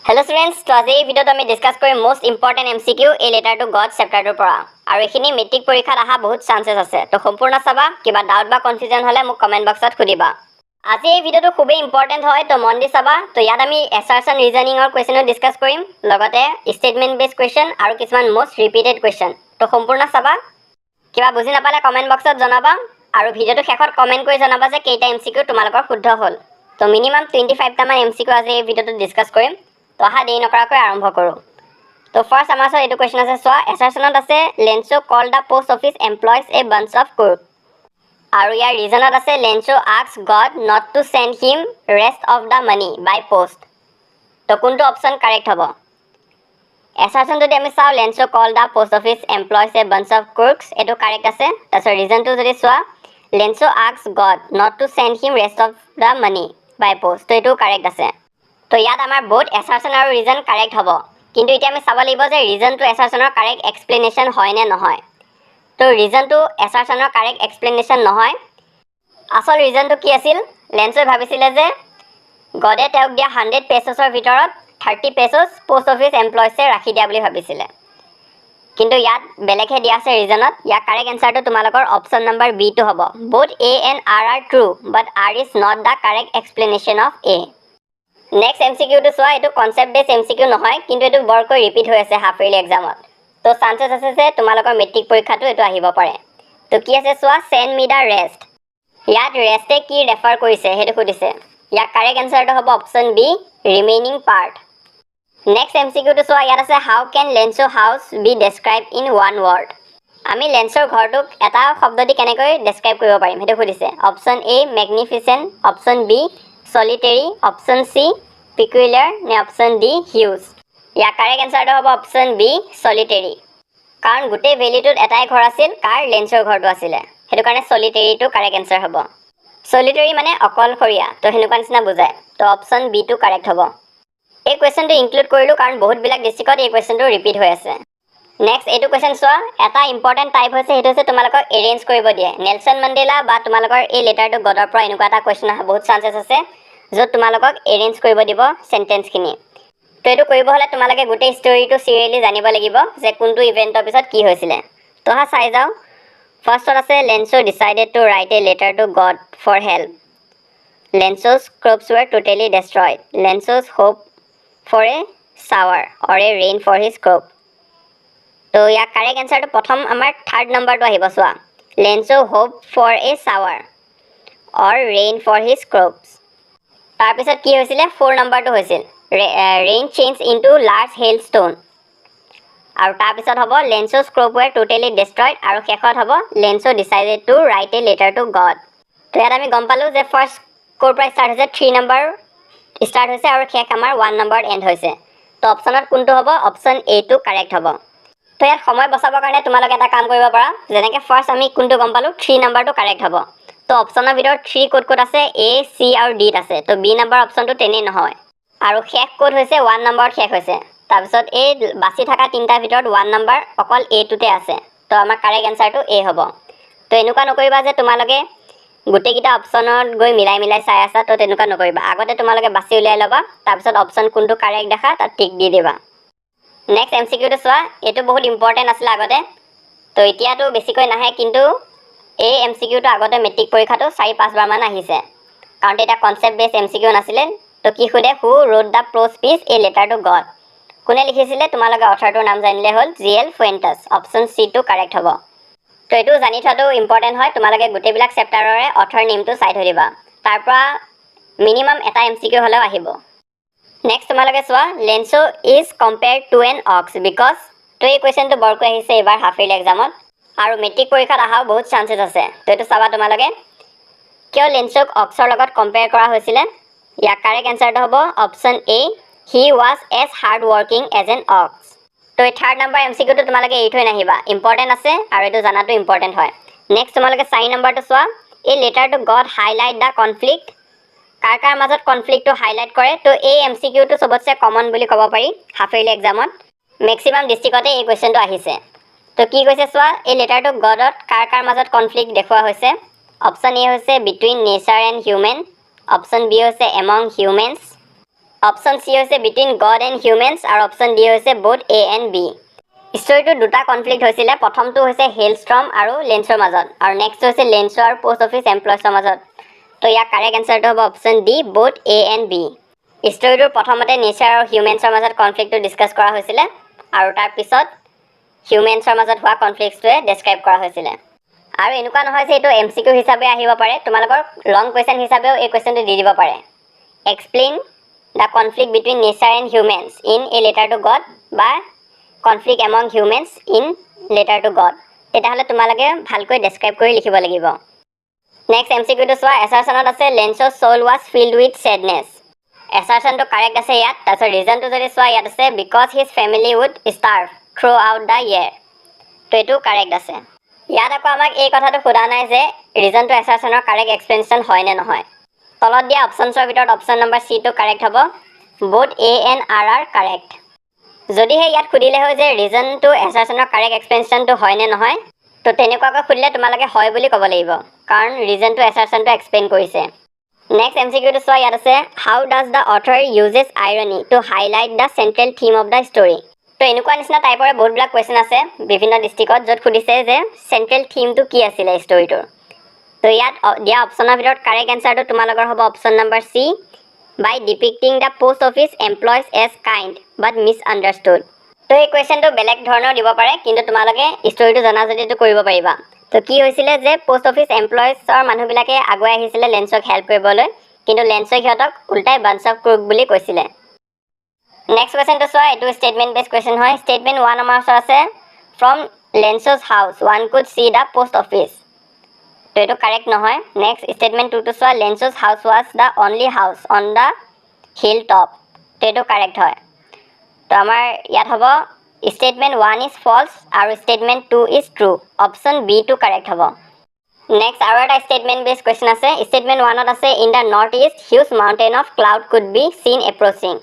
Hello students, to আজি ভিডিওত আমি discuss কৰিম most important MCQ a letter to God chapter পৰা আৰু এখিনি মেট্ৰিক পৰীক্ষাত আহা বহুত চান্সেস আছে তো সম্পূৰ্ণ চাবা কিবা ডাউট বা কনফিউজন হলে মোক কমেন্ট বক্সত খুদিবা আজি এই ভিডিওটো খুবই ইম্পৰ্টেন্ট হয় তো মন দি চাবা তো ইয়াত আমি এছাৰচন ৰিজনিংৰ কোৱেশ্চনো ডিসকাস কৰিম লগতে স্টেটমেন্ট বেস কোৱেশ্চন আৰু কিছুমান most repeated কোৱেশ্চন তো সম্পূৰ্ণ চাবা কিবা বুজি নাপালে কমেন্ট বক্সত জনাবা আৰু ভিডিওটো শেষত কমেন্ট কৰি জনাবা যে কেইটা MCQ তোমালোকৰ শুদ্ধ হ'ল তো মিনিমাম 25 টা মান MCQ আজি এই ভিডিওটো ডিসকাস কৰিম তো আহা দেৰি নকৰাকৈ আৰম্ভ কৰোঁ তো ফাৰ্ষ্ট আমাৰ সব এইটো কোৱেশ্চন আছে সোৱা এছাৰচনত আছে Lencho call the post office employees a bunch of crooks আৰু ইয়াৰ ৰিজনত আছে Lencho ask God not to send him rest of the money by post তো কোনটো অপচন কাৰেক্ট হ'ব এছাৰচন যদি আমি চাওঁ Lencho call the post office employees a bunch of crooks এইটো কাৰেক্ট আছে তাৰপিছত ৰিজনটো যদি চোৱা Lencho ask God not to send him rest of the money by post তো এইটো কাৰেক্ট আছে তো ইয়াত আমাৰ বহুত এছাৰচন আৰু ৰিজন কাৰেক্ট হ'ব কিন্তু এতিয়া আমি চাব লাগিব যে ৰিজনটো এছাৰচনৰ কাৰেক্ট এক্সপ্লেনেশ্যন হয় নে নহয় তো ৰিজনটো এছাৰচনৰ কাৰেক্ট এক্সপ্লেনেশ্যন নহয় আসল ৰিজনটো কি আছিল লেঞ্চোই ভাবিছিলে যে গডে তেওঁক দিয়া 100 পেজছৰ ভিতৰত 30 পেজছ পোষ্ট অফিচ এমপ্লয়জে ৰাখি দিয়া বুলি ভাবিছিলে কিন্তু ইয়াত বেলেগহে দিয়া আছে ৰিজনত ইয়াৰ কাৰেক্ট এনসাৰটো তোমালোকৰ অপচন নম্বৰ বি টো হ'ব both a and r are true but r is not the correct explanation of a next MCQ টো সোয়া এটো কনসেপ্ট বেস MCQ নহয় কিন্তু এটো বৰকৈ ৰিপিট হৈ আছে হাফ ইয়াৰলি এক্সামত তো চান্সেস আছে যে তোমালোকৰ মেট্ৰিক পৰীক্ষাটো এটো আহিব পাৰে তো কি আছে সোয়া সেন্ড মি দা ৰেষ্ট ইয়াত ৰেষ্টে কি ৰেফাৰ কৰিছে হেতু খুদিছে ইয়াৰ কাৰেক্ট এনসাৰটো হ'ব option B remaining part next MCQ টো সোয়া ইয়াত আছে how can Lencho house be describe in one word আমি লেঞ্চৰ ঘৰটোক এটা শব্দ দি কেনেকৈ ডেসক্ৰাইব কৰিব পাৰিম হেতু খুদিছে option A magnificent option B solitary option C peculiar ne option D huge ya correct answer to hobo option B solitary karon gute valley tut etai ghor asil car lensor ghor tu asile hetu karone solitary to correct answer hobo solitary mane okol khoria to henukan sina bujay to option B to correct hobo ei question to include korilu karon bahut bilak districtত ei question to repeat hoy ase next etu question soa eta important type hoise hetu hose tumalokor arrange koribo die Nelson Mandela ba tumalokor ei letter to godor pra enuka ta question aha bahut chances ase যত তোমালোকক arrange কৰিব দিব sentence খিনি তো এটো কৰিব হলে তোমালোকে গোটে ষ্টৰীটো সিৰিয়ালি জানিব লাগিব যে কোনটো ইভেন্টৰ পিছত কি হৈছিল তো হা চাই যাও ফাৰ্ষ্টত আছে Lencho decided to write a letter to God for help Lencho's crops were totally destroyed লেঞ্চো's hope for a shower or a rain for his crop তো ইয়া কারেক্ট আনসারটো প্ৰথম আমাৰ থাৰ্ড নম্বৰটো আহিব সোৱা Lencho hope for a shower or rain for his crops তাৰ পিছত কি হৈছিল 4 নম্বৰটো হৈছিল rain changed into large hailstone আৰু তাৰ পিছত হ'ব লেঞ্চো's crop were totally destroyed আৰু শেষত হ'ব Lencho decided to write a letter to god তো ইয়াত আমি গম পালো যে ফাৰ্স্ট কোৰ পৰা ষ্টাৰ্ট হৈছে 3 নম্বৰ ষ্টাৰ্ট হৈছে আৰু শেষ আমাৰ 1 নম্বৰ এন্ড হৈছে তো অপচনত কোনটো হ'ব অপচন এ টো কাৰেক্ট হ'ব তো ইয়াত সময় বচাবৰ কাৰণে তোমালোকে এটা কাম কৰিব পাৰা যেনেকৈ ফাৰ্স্ট আমি কোনটো গম পালো 3 নম্বৰটো কাৰেক্ট হ'ব তো অপচনৰ ভিতৰত 3 কোড কোড আছে A C আৰু D আছে তো B নম্বৰ অপচনটো তেনে নহয় আৰু শেষ কোড হৈছে 1 নম্বৰ শেষ হৈছে তাৰ পিছত এই বাছি থকা তিনটা ভিতৰত 1 নম্বৰ অকল A টোতে আছে তো আমাৰ কাৰেক্ট আনসাৰটো A হ'ব তো এনেকুৱা নকৰিবা যে তোমালোকে গুটে কিটা অপচনত গৈ মিলাই চাই আছা তো তেনেকুৱা নকৰিবা আগতে তোমালোকে বাছি উলিয়াই লবা তাৰ পিছত অপচন কোনটো কাৰেক্ট দেখা তাত টিক দি দিবা নেক্সট MCQ টো চোৱা এটো বহুত ইম্পৰ্টেন্ট আছিল আগতে তো এতিয়াটো বেছিকৈ নাহে কিন্তু এই MCQ টো আগতে মেট্ৰিক পৰীক্ষাটো 4-5 বাৰ মান আহিছে কাৰণ এটা কনসেপ্ট বেস MCQ নাছিলে তো কি খুদে who wrote the prose piece a letter to God কোনে লিখিছিলে তোমালোকে অথৰটোৰ নাম জানিলে হ'ল GL ফুয়েন্টাস অপচন C টো কাৰেক্ট হ'ব তো এটো জানি থোৱাটো ইম্পৰ্টেন্ট হয় তোমালোকে গুটেবিলাক চেপ্টাৰৰে অথৰ নেমটো চাই থৈ দিবা তাৰ পৰা মিনিমাম এটা MCQ হলেও আহিব নেক্সট তোমালোকে চোৱা Lencho is compared to an ox because তো এই কোৱেশ্চনটো বৰকৈ আহিছে এবাৰ হাফ ইয়াৰলি এক্সামত আৰু মেট্ৰিক পৰীক্ষাত আহাও বহুত চান্সেস আছে তো এটো চাবা তোমালোকে কিয় লেঞ্চক অক্সৰ লগত কম্পেয়াৰ কৰা হৈছিল ইয়াৰ কাৰেক্ট আনসাৰটো হ'ব option A he was as hard working as an ox তো এই থাৰ্ড নম্বৰ MCQ টো তোমালোকে এই থৈ নাহিবা ইম্পৰ্টেন্ট আছে আৰু এটো জানাটো ইম্পৰ্টেন্ট হয় নেক্সট তোমালোকে 4 নম্বৰটো চোৱা এই letter to God highlight the conflict কাৰ মাজত কনফ্লিক্টটো হাইলাইট কৰে তো এই MCQ টো সবতছে কমন বুলি ক'ব পাৰি হাফ ইয়াৰলি এক্সামত ম্যাক্সিমাম ডিস্ট্ৰিক্টতে এই কোৱেশ্চনটো আহিছে তো কি কৈছে চোৱা এই লেটাৰ টু গডত কাৰ মাজত কনফ্লিক্ট দেখুৱা হৈছে অপচন এ হৈছে between nature and human option B হৈছে এমং হিউমেন্স অপশ্যন চি হৈছে বিটুইন গড এণ্ড হিউমেন্স আৰু অপশ্যন ডি হৈছে বোথ এ এণ্ড বি ষ্টৰিটো দুটা কনফ্লিক্ট হৈছিলে প্ৰথমটো হৈছে হেলষ্ট্ৰম আৰু লেন্সৰ মাজত আৰু নেক্সট হৈছে লেন্সৰ আৰু পোষ্ট অফিচ এমপ্লয়জৰ মাজত তো ইয়াৰ কাৰেক্ট এনচাৰটো হ'ব option D both A and B ষ্টৰিটোৰ প্ৰথমতে নেচাৰ আৰু হিউমেন্সৰ মাজত কনফ্লিক্টটো ডিছকাছ কৰা হৈছিলে আৰু তাৰপিছত হিউমেন্সৰ মাজত হোৱা কনফ্লিক্টটোৱে ডেছক্ৰাইব কৰা হৈছিলে আৰু এনেকুৱা নহয় যে এইটো MCQ হিচাপে আহিব পাৰে তোমালোকৰ লং কুৱেশ্যন হিচাপেও এই কুৱেশ্যনটো দি দিব পাৰে explain the conflict between nature and humans in a letter to God বা conflict among humans in letter to God তেতিয়াহ'লে তোমালোকে ভালকৈ ডেছক্ৰাইব কৰি লিখিব লাগিব নেক্সট MCQটো চোৱা এছাৰশ্যনত আছে লেন্সৰ soul was filled with sadness এছাৰশ্যনটো কাৰেক্ট আছে ইয়াত তাৰপিছত ৰিজনটো যদি চোৱা ইয়াত আছে because his family would starve throughout the year তো এইটো কাৰেক্ট আছে ইয়াত আকৌ আমাক এই কথাটো সোধা নাই যে ৰিজনটো এছাৰশ্যনৰ কাৰেক্ট এক্সপ্লেনেশ্যন হয় নে নহয় তলত দিয়া অপশ্যনছৰ ভিতৰত অপশ্যন নম্বৰ চিটো কাৰেক্ট হ'ব both A and R correct যদিহে ইয়াত সুধিলে হয় যে ৰিজনটো এছাৰশ্যনৰ কাৰেক্ট এক্সপ্লেনেশ্যনটো হয় নে নহয় তো তেনেকুৱাকৈ সুধিলে তোমালোকে হয় বুলি ক'ব লাগিব কাৰণ ৰিজনটো এছাৰশ্যনটো এক্সপ্লেইন কৰিছে নেক্সট MCQটো চোৱা ইয়াত আছে how does the author uses irony to highlight the central theme of the story তো এনেকুৱা নিচিনা টাইপৰে বহুতবিলাক কুৱেশ্যন আছে বিভিন্ন ডিষ্ট্ৰিক্টত য'ত সুধিছে যে চেণ্ট্ৰেল থিমটো কি আছিলে ষ্টৰিটোৰ তো ইয়াত দিয়া অপশ্যনৰ ভিতৰত কাৰেক্ট এনচাৰটো তোমালোকৰ হ'ব option number C by depicting the post office employees as kind but misunderstood তো এই কুৱেশ্যনটো বেলেগ ধৰণৰ দিব পাৰে কিন্তু তোমালোকে ষ্টৰিটো জনা যদি এইটো কৰিব পাৰিবা তো কি হৈছিলে যে পোষ্ট অফিচ এমপ্লয়জৰ মানুহবিলাকে আগুৱাই আহিছিলে লেন্সক হেল্প কৰিবলৈ কিন্তু লেন্সক সিহঁতক উল্টাই বাঞ্চ অফ ক্ৰুক বুলি কৈছিলে নেক্সট কুৱেশ্যনটো চোৱা এইটো ষ্টেটমেণ্ট বেছ কুৱেশ্যন হয় ষ্টেটমেণ্ট 1 আমাৰ ওচৰত আছে from Lencho's house one could see the post office তো এইটো কাৰেক্ট নহয় নেক্সট ষ্টেটমেণ্ট 2টো চোৱা Lencho's house was the only house on the hill top তো এইটো কাৰেক্ট হয় তো আমাৰ ইয়াত হ'ব ষ্টেটমেণ্ট 1 ইজ ফল্ছ আৰু ষ্টেটমেণ্ট 2 ইজ ট্ৰু অপশ্যন বিটো কাৰেক্ট হ'ব নেক্সট আৰু এটা ষ্টেটমেণ্ট বেছ কুৱেশ্যন আছে ষ্টেটমেণ্ট 1ত আছে in the north east huge mountain of cloud could be seen approaching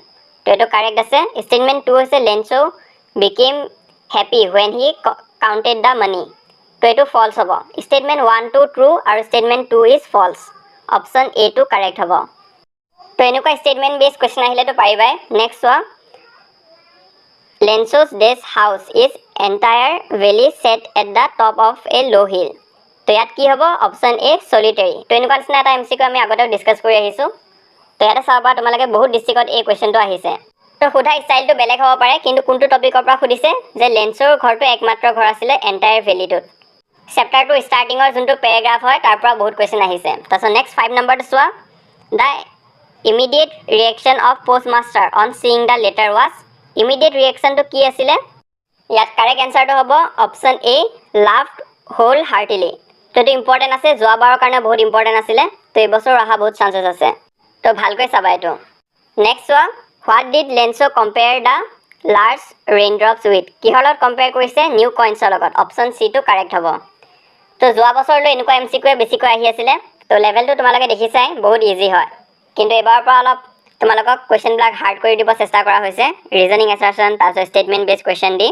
তো এইটো কাৰেক্ট আছে ষ্টেটমেণ্ট 2 হৈছে Lencho became happy when he counted the money তো এইটো ফল্ছ হ'ব ষ্টেটমেণ্ট 1 টো ট্ৰু আৰু ষ্টেটমেণ্ট 2 ইজ ফল্ছ অপশ্যন এটো কাৰেক্ট হ'ব তো এনেকুৱা ষ্টেটমেণ্ট বেছ কুৱেশ্যন আহিলেতো পাৰিবাই নেক্সট চোৱা লেন্সোজ ডেছ house is entire valley set at the top of a low' hill তো ইয়াত কি হ'ব অপশ্যন এ চলিটেৰী তো এনেকুৱা নিচিনা এটা MCQ আমি আগতেও ডিছকাছ কৰি আহিছোঁ তো ইয়াতে চাব পৰা তোমালোকে বহুত ডিষ্ট্ৰিক্টত এই কুৱেশ্যনটো আহিছে তো সোধা ষ্টাইলটো বেলেগ হ'ব পাৰে কিন্তু কোনটো টপিকৰ পৰা সুধিছে যে লেন্সৰ ঘৰটো একমাত্ৰ ঘৰ আছিলে এণ্টায়াৰ ভেলিটোত চেপ্টাৰটো ষ্টাৰ্টিঙৰ যোনটো পেৰাগ্ৰাফ হয় তাৰ পৰা বহুত কুৱেশ্যন আহিছে তাৰপিছত নেক্সট 5 নম্বৰটো চোৱা the immediate reaction of post master on seeing the letter was immediate ৰিয়েকশ্যনটো কি আছিলে ইয়াত কাৰেক্ট এনচাৰটো হ'ব option A laughed wholeheartedly তো এইটো ইম্পৰ্টেণ্ট আছে যোৱাবাৰৰ কাৰণে বহুত ইম্পৰ্টেণ্ট আছিলে তো এইবছৰ অহা বহুত চান্সেছ আছে তো ভালকৈ চাবা এইটো নেক্সট চোৱা what did লেন্সো compare the large Raindrops with কিহৰ লগত কম্পেয়াৰ কৰিছে নিউ কইন্সৰ লগত অপশ্যন চিটো কাৰেক্ট হ'ব তো যোৱা বছৰলৈ এনেকুৱা MCQয়ে বেছিকৈ আহি আছিলে তো লেভেলটো তোমালোকে দেখিছাই বহুত ইজি হয় কিন্তু এবাৰৰ পৰা অলপ তোমালোকক কুৱেশ্যনবিলাক হাৰ্ড কৰি দিব চেষ্টা কৰা হৈছে ৰিজনিং এছাৰশ্যন তাৰপিছত ষ্টেটমেণ্ট বেছ কুৱেশ্যন দি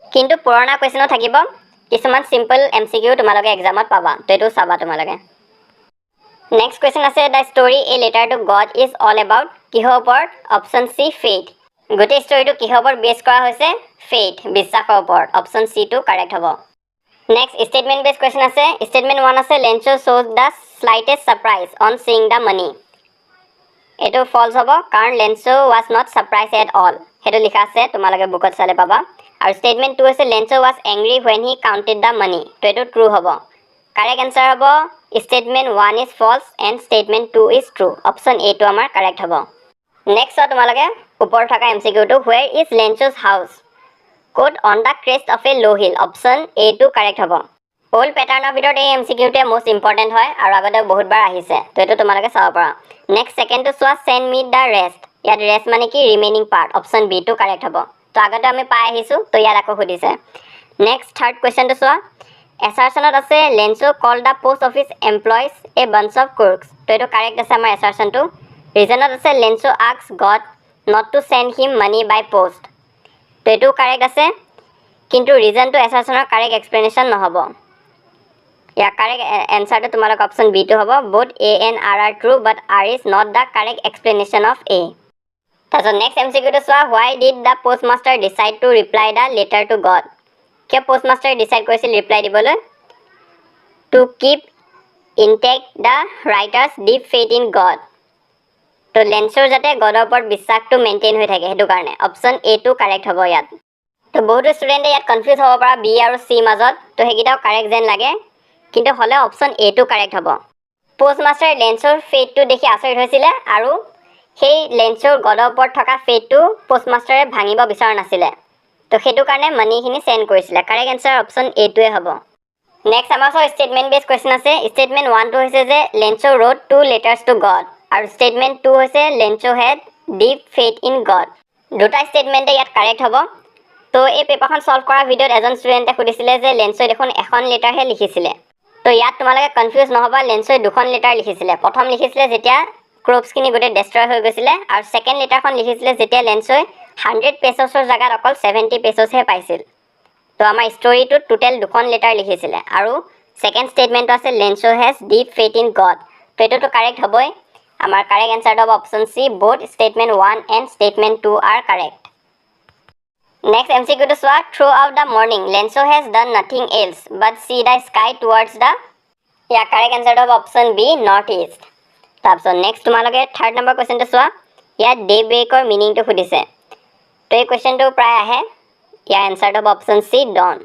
কিন্তু পুৰণা কুৱেশ্যনো থাকিব কিছুমান চিম্পল MCQ তোমালোকে এক্সামত পাবা তো এইটো চাবা তোমালোকে নেক্সট কুৱেশ্যন আছে the story A letter to god is all about কিহৰ ওপৰত অপশ্যন চি ফেইথ গোটেই ষ্টৰিটো কিহৰ ওপৰত বেছ কৰা হৈছে ফেইথ বিশ্বাসৰ ওপৰত অপশ্যন চিটো কাৰেক্ট হ'ব নেক্সট ষ্টেটমেণ্ট বেছ কুৱেশ্যন আছে ষ্টেটমেণ্ট 1 আছে লেন্সো শ্ব'জ the slightest surprise on seeing the money এইটো ফল্ছ হ'ব কাৰণ Lencho was not surprise at all সেইটো লিখা আছে তোমালোকে বুকত চালে পাবা আৰু ষ্টেটমেণ্ট 2 হৈছে Lencho was angry when he counted the money তো এইটো ট্ৰু হ'ব কাৰেক্ট এনচাৰ হ'ব statement 1 is false and statement 2 is true option এটো আমাৰ কাৰেক্ট হ'ব নেক্সট চোৱা তোমালোকে ওপৰত থকা MCQটো হুৱেৰ ইজ লেন্সোজ হাউচ ক'ত on the crest of a low' hill option এটো কাৰেক্ট হ'ব অল্ড পেটাৰ্ণৰ ভিতৰত এই MCQটোৱে মষ্ট ইম্পৰ্টেণ্ট হয় আৰু আগতে বহুতবাৰ আহিছে তো এইটো তোমালোকে চাব পাৰা নেক্সট ছেকেণ্ডটো চোৱা চেণ্ড মি দ্য ৰেষ্ট ইয়াত ৰেষ্ট মানে কি ৰিমেইনিং পাৰ্ট অপশ্যন বিটো কাৰেক্ট হ'ব তো আগতে আমি পাই আহিছোঁ তো ইয়াত আকৌ সুধিছে নেক্সট থাৰ্ড কুৱেশ্যনটো চোৱা এছাৰশ্যনত আছে Lencho call the post office employees a bunch of crooks তো এইটো কাৰেক্ট আছে আমাৰ এছাৰশ্যনটো ৰিজনত আছে Lencho ask God not to send him money by post তো এইটো কাৰেক্ট আছে কিন্তু ৰিজনটো এছাৰশ্যনৰ কাৰেক্ট এক্সপ্লেনেশ্যন নহ'ব ইয়াৰ কাৰেক্ট এনচাৰটো তোমালোক অপশ্যন বিটো হ'ব both A and R true but R is not the correct explanation of A তাৰপিছত নেক্সট MCQটো চোৱা, why did the postmaster decide to reply the letter to God? কিয় postmaster decide কৰিছিল reply দিবলৈ? To keep intact the writer's deep faith in God. তো লেঞ্চৰ যাতে গডৰ ওপৰত বিশ্বাসটো মেইনটেইন হৈ থাকে সেইটো কাৰণে অপশ্যন এ টো কাৰেক্ট হ'ব ইয়াত। তো বহুতো ষ্টুডেণ্টে ইয়াত কনফিউজ হ'ব পৰা বি আৰু চি মাজত, তো সেইকেইটাও কাৰেক্ট যেন লাগে, কিন্তু হ'লে অপশ্যন এ টো কাৰেক্ট হ'ব। পোষ্টমাষ্টাৰে লেঞ্চৰ ফেইটটো দেখি আচৰিত হৈছিলে আৰু সেই লেঞ্চৰ গডৰ ওপৰত থকা ফেইটটো পোষ্টমাষ্টাৰে ভাঙিব বিচৰা নাছিলে, তো সেইটো কাৰণে মানিখিনি চেণ্ড কৰিছিলে। কাৰেক্ট এনচাৰ অপশ্যন এ টোৱে হ'ব। নেক্সট আমাৰ ওচৰত ষ্টেটমেণ্ট বেছ কুৱেশ্যন আছে। ষ্টেটমেণ্ট 1টো হৈছে যে Lencho road 2 letters to God, আৰু ষ্টেটমেণ্ট 2 হৈছে Lencho head deep faith in god. দুটা ষ্টেটমেণ্টে ইয়াত কাৰেক্ট হ'ব। তো এই পেপাৰখন সলভ কৰা ভিডিঅ'ত এজন ষ্টুডেণ্টে সুধিছিলে যে লেঞ্চই দেখোন এখন লেটাৰহে লিখিছিলে। তো ইয়াত তোমালোকে কনফিউজ নহ'বা, লেঞ্চই দুখন লেটাৰ লিখিছিলে। প্ৰথম লিখিছিলে যেতিয়া ক্ৰপছখিনি গোটেই ডেষ্ট্ৰয় হৈ গৈছিলে, আৰু ছেকেণ্ড লেটাৰখন লিখিছিলে যেতিয়া লেঞ্চই 100 পেজছৰ জেগাত অকল 70 পেজছহে পাইছিল। তো আমাৰ ষ্টৰিটোত টোটেল দুখন লেটাৰ লিখিছিলে, আৰু ছেকেণ্ড ষ্টেটমেণ্টটো আছে Lencho has deep faith in God. তো এইটোতো কাৰেক্ট হ'বই। আমাৰ কাৰেক্ট এনচাৰটো হ'ব option C, both statement 1 and statement 2 are correct. Next MCQটো চোৱা, throughout the morning Lencho has done nothing else but see the sky towards the, ইয়াৰ correct এনচাৰটো হ'ব অপশ্যন বি, নৰ্থ ইষ্ট। তাৰপিছত নেক্সট তোমালোকে থাৰ্ড নম্বৰ কুৱেশ্যনটো চোৱা, ইয়াত ডে ব্ৰেকৰ মিনিংটো সুধিছে। তো এই কুৱেশ্যনটো প্ৰায় আহে, ইয়াৰ এনচাৰটো হ'ব অপশ্যন চি, ডন।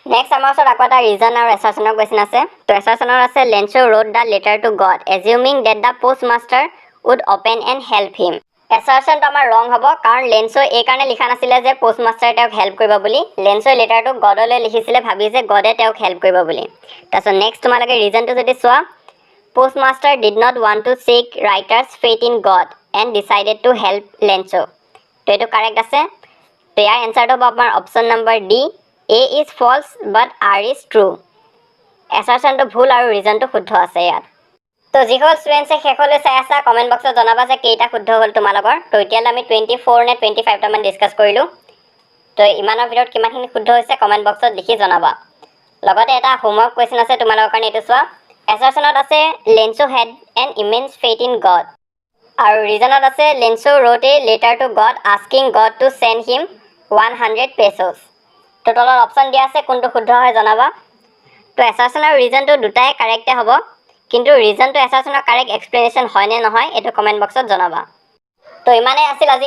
নেক্সট আমাৰ ওচৰত আকৌ এটা ৰিজন আৰু এছাৰচনৰ কুৱেশ্যন আছে। তো এছাৰচনৰ আছে Lencho wrote the letter to God assuming that the post master would open and help him. এছাৰচনটো আমাৰ ৰং হ'ব, কাৰণ লেঞ্চো এই কাৰণে লিখা নাছিলে যে পোষ্ট মাষ্টাৰে তেওঁক হেল্প কৰিব বুলি। লেঞ্চোৰ লেটাৰটো গডলৈ লিখিছিলে ভাবি যে গডে তেওঁক হেল্প কৰিব বুলি। তাৰপিছত নেক্সট তোমালোকে ৰিজনটো যদি চোৱা, post master did not want to check writer's faith in God and decided to help Lencho. তো এইটো কাৰেক্ট আছে। তো ইয়াৰ এনচাৰটো হ'ব আপোনাৰ option number D, A is false but R is true. এছাৰচনটো ভুল আৰু ৰিজনটো শুদ্ধ আছে ইয়াত। তো যিসকল ষ্টুডেণ্টছে শেষলৈ চাই আছা কমেণ্ট বক্সত জনাবা যে কেইটা শুদ্ধ হ'ল তোমালোকৰ। তো এতিয়ালৈ আমি 24 নে 25টামান ডিছকাছ কৰিলোঁ। তো ইমানৰ ভিতৰত কিমানখিনি শুদ্ধ হৈছে কমেণ্ট বক্সত লিখি জনাবা। লগতে এটা হোমৱৰ্ক কুৱেশ্যন আছে তোমালোকৰ কাৰণে, এইটো চোৱা। এছাৰচনত আছে Lencho had an immense faith in God, আৰু ৰিজনত আছে Lencho wrote a letter to God asking God to send him 100 pesos. তো তলত অপশ্যন দিয়া আছে, কোনটো শুদ্ধ হয় জনাবা। তো এছাৰচন আৰু ৰিজনটো দুটাই কাৰেক্টে হ'ব, কিন্তু ৰিজনটো এছাৰচনৰ কাৰেক্ট এক্সপ্লেনেশ্যন হয় নে নহয় এইটো কমেণ্ট বক্সত জনাবা। তো ইমানেই আছিল আজি